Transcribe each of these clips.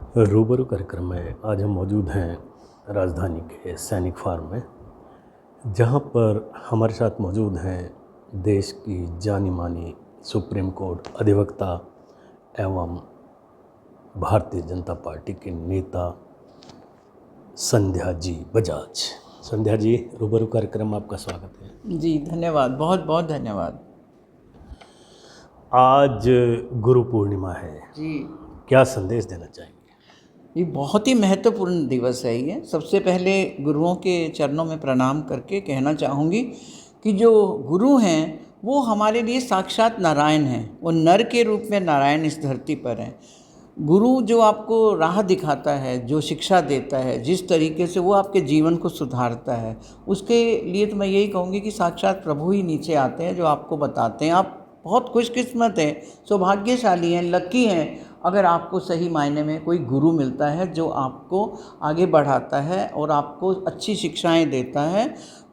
रूबरू कार्यक्रम में आज हम मौजूद हैं राजधानी के सैनिक फार्म में, जहां पर हमारे साथ मौजूद हैं देश की जानी मानी सुप्रीम कोर्ट अधिवक्ता एवं भारतीय जनता पार्टी के नेता संध्या जी बजाज। संध्या जी, रूबरू कार्यक्रम में आपका स्वागत है। जी धन्यवाद, बहुत बहुत धन्यवाद। आज गुरु पूर्णिमा है जी, क्या संदेश देना चाहेंगे? ये बहुत ही महत्वपूर्ण दिवस है। ये सबसे पहले गुरुओं के चरणों में प्रणाम करके कहना चाहूँगी कि जो गुरु हैं वो हमारे लिए साक्षात नारायण हैं। वो नर के रूप में नारायण इस धरती पर हैं। गुरु जो आपको राह दिखाता है, जो शिक्षा देता है, जिस तरीके से वो आपके जीवन को सुधारता है, उसके लिए तो मैं यही कहूँगी कि साक्षात प्रभु ही नीचे आते हैं, जो आपको बताते हैं। आप बहुत खुशकिस्मत हैं, सौभाग्यशाली हैं, लकी हैं अगर आपको सही मायने में कोई गुरु मिलता है जो आपको आगे बढ़ाता है और आपको अच्छी शिक्षाएं देता है।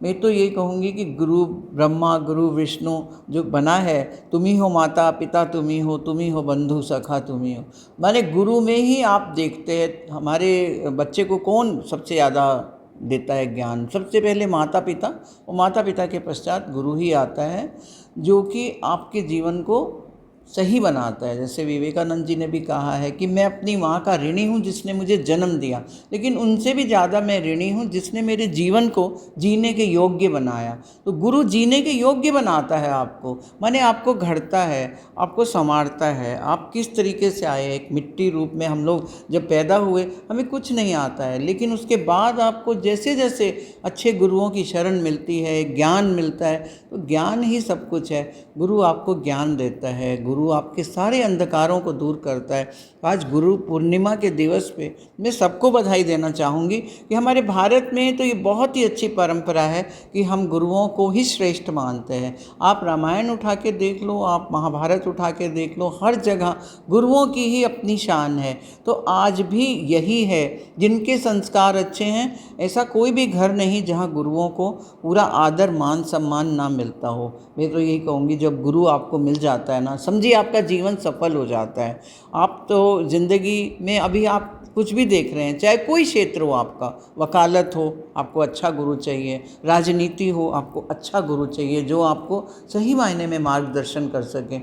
मैं तो यही कहूँगी कि गुरु ब्रह्मा, गुरु विष्णु जो बना है, तुम ही हो माता पिता, तुम ही हो बंधु सखा, तुम ही हो। माने गुरु में ही आप देखते हैं हमारे बच्चे को कौन सबसे ज़्यादा देता है ज्ञान। सबसे पहले माता पिता, और माता पिता के पश्चात गुरु ही आता है, जो कि आपके जीवन को सही बनाता है। जैसे विवेकानंद जी ने भी कहा है कि मैं अपनी माँ का ऋणी हूँ जिसने मुझे जन्म दिया, लेकिन उनसे भी ज़्यादा मैं ऋणी हूँ जिसने मेरे जीवन को जीने के योग्य बनाया। तो गुरु जीने के योग्य बनाता है आपको, माने आपको घड़ता है, आपको संवारता है। आप किस तरीके से आए, एक मिट्टी रूप में हम लोग जब पैदा हुए हमें कुछ नहीं आता है, लेकिन उसके बाद आपको जैसे जैसे अच्छे गुरुओं की शरण मिलती है, ज्ञान मिलता है, तो ज्ञान ही सब कुछ है। गुरु आपको ज्ञान देता है, गुरु आपके सारे अंधकारों को दूर करता है। आज गुरु पूर्णिमा के दिवस पे मैं सबको बधाई देना चाहूँगी कि हमारे भारत में तो ये बहुत ही अच्छी परंपरा है कि हम गुरुओं को ही श्रेष्ठ मानते हैं। आप रामायण उठा के देख लो, आप महाभारत उठा के देख लो, हर जगह गुरुओं की ही अपनी शान है। तो आज भी यही है, जिनके संस्कार अच्छे हैं ऐसा कोई भी घर नहीं जहाँ गुरुओं को पूरा आदर मान सम्मान ना मिलता हो। मैं तो यही कहूँगी जब गुरु आपको मिल जाता है ना, समझिए आपका जीवन सफल हो जाता है। आप तो ज़िंदगी में अभी आप कुछ भी देख रहे हैं, चाहे कोई क्षेत्र हो आपका, वकालत हो आपको अच्छा गुरु चाहिए, राजनीति हो आपको अच्छा गुरु चाहिए जो आपको सही मायने में मार्गदर्शन कर सके।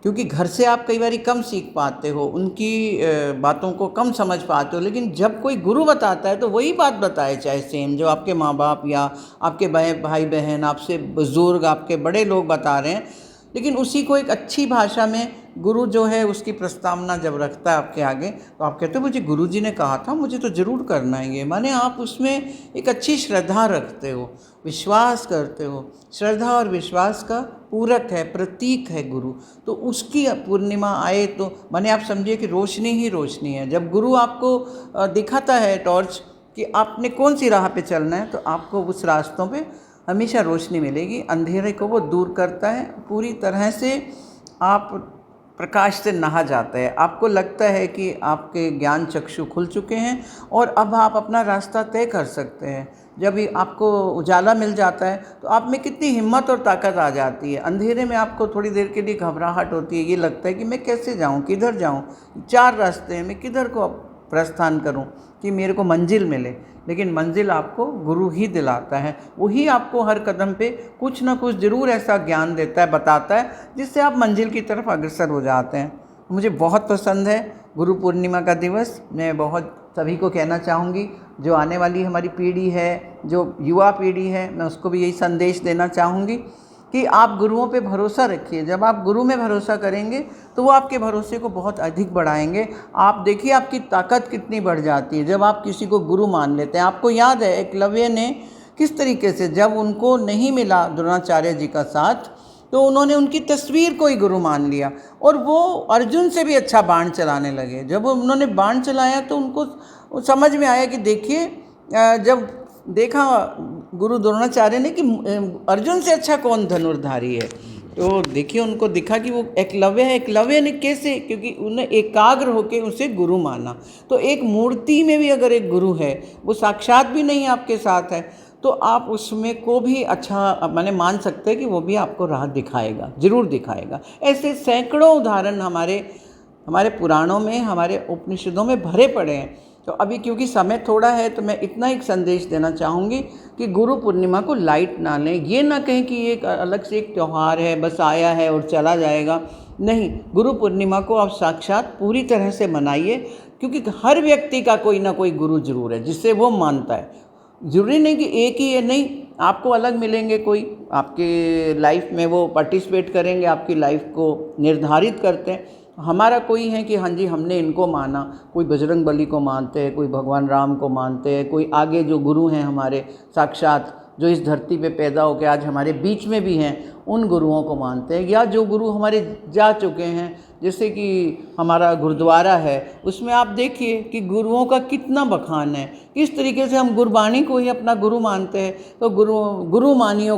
क्योंकि घर से आप कई बार कम सीख पाते हो, उनकी बातों को कम समझ पाते हो, लेकिन जब कोई गुरु बताता है तो वही बात बताए, चाहे सेम जो आपके माँ बाप या आपके भाई बहन, आपसे बुज़ुर्ग, आपके बड़े लोग बता रहे हैं, लेकिन उसी को एक अच्छी भाषा में गुरु जो है उसकी प्रस्तावना जब रखता है आपके आगे, तो आप कहते हो मुझे गुरु जी ने कहा था, मुझे तो ज़रूर करना है ये। माने आप उसमें एक अच्छी श्रद्धा रखते हो, विश्वास करते हो। श्रद्धा और विश्वास का पूरक है, प्रतीक है गुरु। तो उसकी पूर्णिमा आए तो माने आप समझिए कि रोशनी ही रोशनी है। जब गुरु आपको दिखाता है टॉर्च कि आपने कौन सी राह पे चलना है, तो आपको उस रास्तों पे हमेशा रोशनी मिलेगी। अंधेरे को वो दूर करता है, पूरी तरह से आप प्रकाश से नहा जाते हैं। आपको लगता है कि आपके ज्ञान चक्षु खुल चुके हैं और अब आप अपना रास्ता तय कर सकते हैं। जब आपको उजाला मिल जाता है तो आप में कितनी हिम्मत और ताकत आ जाती है। अंधेरे में आपको थोड़ी देर के लिए घबराहट होती है, ये लगता है कि मैं कैसे जाऊं, किधर जाऊं, 4 रास्ते हैं, मैं किधर को प्रस्थान करूं कि मेरे को मंजिल मिले। लेकिन मंजिल आपको गुरु ही दिलाता है, वही आपको हर कदम पे कुछ ना कुछ ज़रूर ऐसा ज्ञान देता है, बताता है, जिससे आप मंजिल की तरफ अग्रसर हो जाते हैं। मुझे बहुत पसंद है गुरु पूर्णिमा का दिवस। मैं बहुत सभी को कहना चाहूँगी, जो आने वाली हमारी पीढ़ी है, जो युवा पीढ़ी है, मैं उसको भी यही संदेश देना चाहूँगी कि आप गुरुओं पे भरोसा रखिए। जब आप गुरु में भरोसा करेंगे तो वो आपके भरोसे को बहुत अधिक बढ़ाएंगे। आप देखिए आपकी ताकत कितनी बढ़ जाती है जब आप किसी को गुरु मान लेते हैं। आपको याद है एकलव्य ने किस तरीके से, जब उनको नहीं मिला द्रोणाचार्य जी का साथ, तो उन्होंने उनकी तस्वीर को ही गुरु मान लिया और वो अर्जुन से भी अच्छा बाण चलाने लगे। जब उन्होंने बाण चलाया तो उनको समझ में आया कि देखिए, जब देखा गुरु द्रोणाचार्य ने कि अर्जुन से अच्छा कौन धनुर्धारी है, तो देखिए उनको दिखा कि वो एकलव्य है। एकलव्य ने कैसे, क्योंकि उन्हें एकाग्र होकर उसे गुरु माना। तो एक मूर्ति में भी अगर एक गुरु है, वो साक्षात भी नहीं आपके साथ है, तो आप उसमें को भी अच्छा माने मान सकते हैं कि वो भी आपको राह दिखाएगा, ज़रूर दिखाएगा। ऐसे सैकड़ों उदाहरण हमारे हमारे पुराणों में, हमारे उपनिषदों में भरे पड़े हैं। तो अभी क्योंकि समय थोड़ा है तो मैं इतना एक संदेश देना चाहूँगी कि गुरु पूर्णिमा को लाइट ना लें। ये ना कहें कि ये एक अलग से एक त्यौहार है, बस आया है और चला जाएगा। नहीं, गुरु पूर्णिमा को आप साक्षात पूरी तरह से मनाइए, क्योंकि हर व्यक्ति का कोई ना कोई गुरु जरूर है जिससे वो मानता है। ज़रूरी नहीं कि एक ही है, नहीं, आपको अलग मिलेंगे, कोई आपके लाइफ में वो पार्टिसिपेट करेंगे, आपकी लाइफ को निर्धारित करते हैं। हमारा कोई है कि हाँ जी हमने इनको माना, कोई बजरंग बली को मानते हैं, कोई भगवान राम को मानते हैं, कोई आगे जो गुरु हैं हमारे साक्षात जो इस धरती पे पैदा होकर आज हमारे बीच में भी हैं, उन गुरुओं को मानते हैं। या जो गुरु हमारे जा चुके हैं, जैसे कि हमारा गुरुद्वारा है, उसमें आप देखिए कि गुरुओं का कितना बखान है, किस तरीके से हम गुरबाणी को ही अपना गुरु मानते हैं। तो गुरु मानियो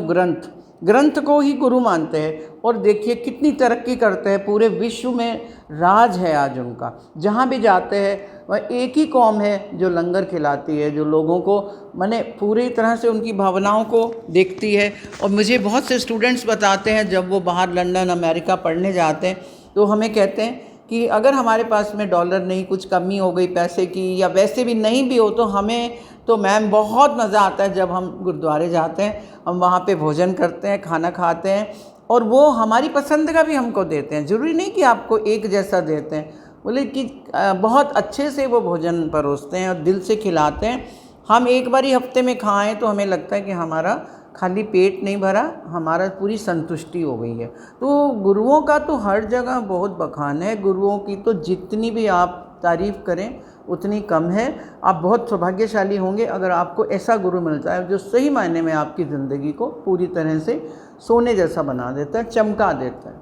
ग्रंथ को ही गुरु मानते हैं, और देखिए कितनी तरक्की करते हैं, पूरे विश्व में राज है आज उनका। जहाँ भी जाते हैं वह एक ही कौम है जो लंगर खिलाती है, जो लोगों को माने पूरी तरह से उनकी भावनाओं को देखती है। और मुझे बहुत से स्टूडेंट्स बताते हैं जब वो बाहर लंदन अमेरिका पढ़ने जाते हैं तो हमें कहते हैं कि अगर हमारे पास में डॉलर नहीं, कुछ कमी हो गई पैसे की, या वैसे भी नहीं भी हो, तो हमें तो मैम बहुत मज़ा आता है जब हम गुरुद्वारे जाते हैं, हम वहाँ पे भोजन करते हैं, खाना खाते हैं, और वो हमारी पसंद का भी हमको देते हैं। ज़रूरी नहीं कि आपको एक जैसा देते हैं, बोले कि बहुत अच्छे से वो भोजन परोसते हैं और दिल से खिलाते हैं। हम एक बार ही हफ्ते में खाएं तो हमें लगता है कि हमारा खाली पेट नहीं भरा, हमारा पूरी संतुष्टि हो गई है। तो गुरुओं का तो हर जगह बहुत बखान है, गुरुओं की तो जितनी भी आप तारीफ़ करें उतनी कम है। आप बहुत सौभाग्यशाली होंगे अगर आपको ऐसा गुरु मिलता है जो सही मायने में आपकी ज़िंदगी को पूरी तरह से सोने जैसा बना देता है, चमका देता है।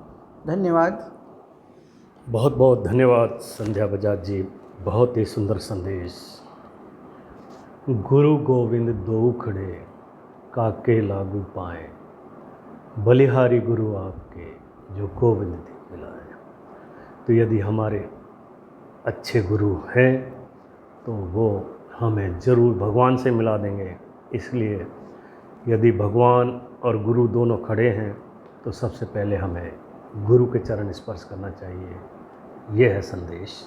धन्यवाद। बहुत बहुत धन्यवाद संध्या बजाज जी, बहुत ही सुंदर संदेश। गुरु गोविंद दो खड़े काके लागू पाए, बलिहारी गुरु आपके जो गोविंद दी मिलाए। तो यदि हमारे अच्छे गुरु हैं तो वो हमें ज़रूर भगवान से मिला देंगे। इसलिए यदि भगवान और गुरु दोनों खड़े हैं तो सबसे पहले हमें गुरु के चरण स्पर्श करना चाहिए। ये है संदेश।